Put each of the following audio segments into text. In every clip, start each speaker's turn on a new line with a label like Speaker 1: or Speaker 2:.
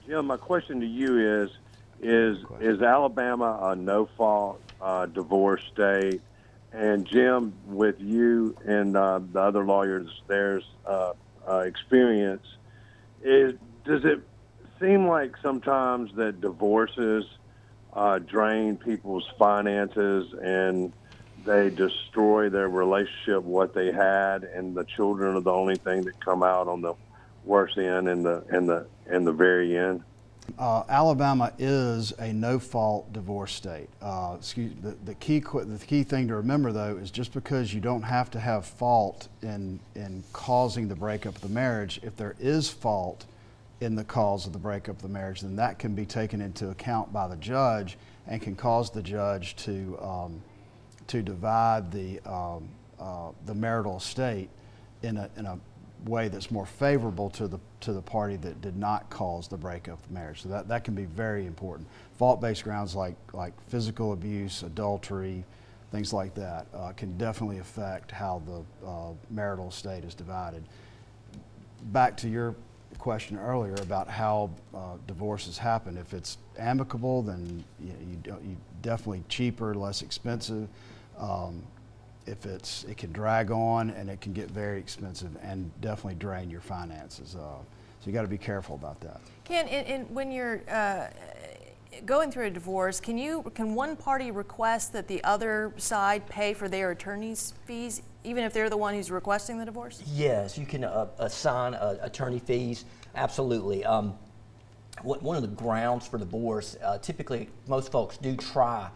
Speaker 1: Jim, my question to you is Alabama a no-fault divorce state? And Jim, with you and the other lawyers, there's experience. Does it seem like sometimes that divorces drain people's finances and they destroy their relationship, what they had, and the children are the only thing that come out on the worst end and the very end?
Speaker 2: Alabama is a no-fault divorce state. The key thing to remember, though, is just because you don't have to have fault in causing the breakup of the marriage, if there is fault in the cause of the breakup of the marriage, then that can be taken into account by the judge and can cause the judge to divide the marital estate in a way that's more favorable to the party that did not cause the breakup of marriage. So that can be very important. Fault-based grounds like physical abuse, adultery, things like that can definitely affect how the marital estate is divided. Back to your question earlier about how divorces happen. If it's amicable, then you definitely cheaper, less expensive. If it can drag on and it can get very expensive and definitely drain your finances. So you got to be careful about that.
Speaker 3: Ken, when you're going through a divorce, can one party request that the other side pay for their attorney's fees, even if they're the one who's requesting the divorce?
Speaker 4: Yes, you can assign attorney fees. Absolutely. One of the grounds for divorce, typically most folks do try,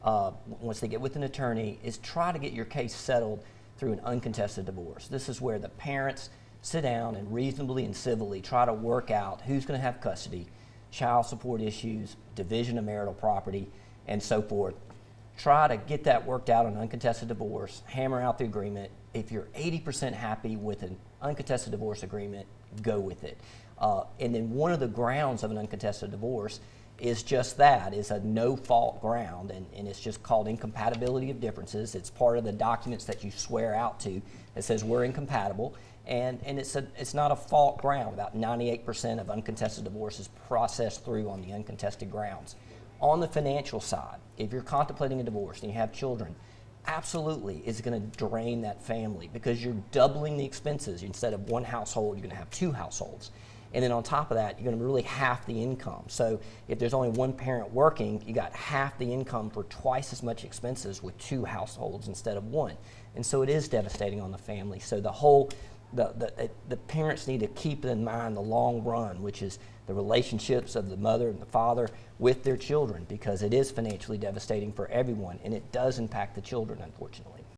Speaker 4: once they get with an attorney, is try to get your case settled through an uncontested divorce. This is where the parents sit down and reasonably and civilly try to work out who's going to have custody, child support issues, division of marital property, and so forth. Try to get that worked out on uncontested divorce, hammer out the agreement. If you're 80% happy with an uncontested divorce agreement, go with it. And then one of the grounds of an uncontested divorce is just that, is a no-fault ground, and it's just called incompatibility of differences. It's part of the documents that you swear out to that says we're incompatible, and it's not a fault ground. About 98% of uncontested divorces processed through on the uncontested grounds. On the financial side, if you're contemplating a divorce and you have children, absolutely it's going to drain that family because you're doubling the expenses. Instead of one household, you're going to have two households. And then on top of that, you're going to really half the income. So if there's only one parent working, you got half the income for twice as much expenses with two households instead of one. And so it is devastating on the family. So the parents need to keep in mind the long run, which is the relationships of the mother and the father with their children, because it is financially devastating for everyone, and it does impact the children, unfortunately.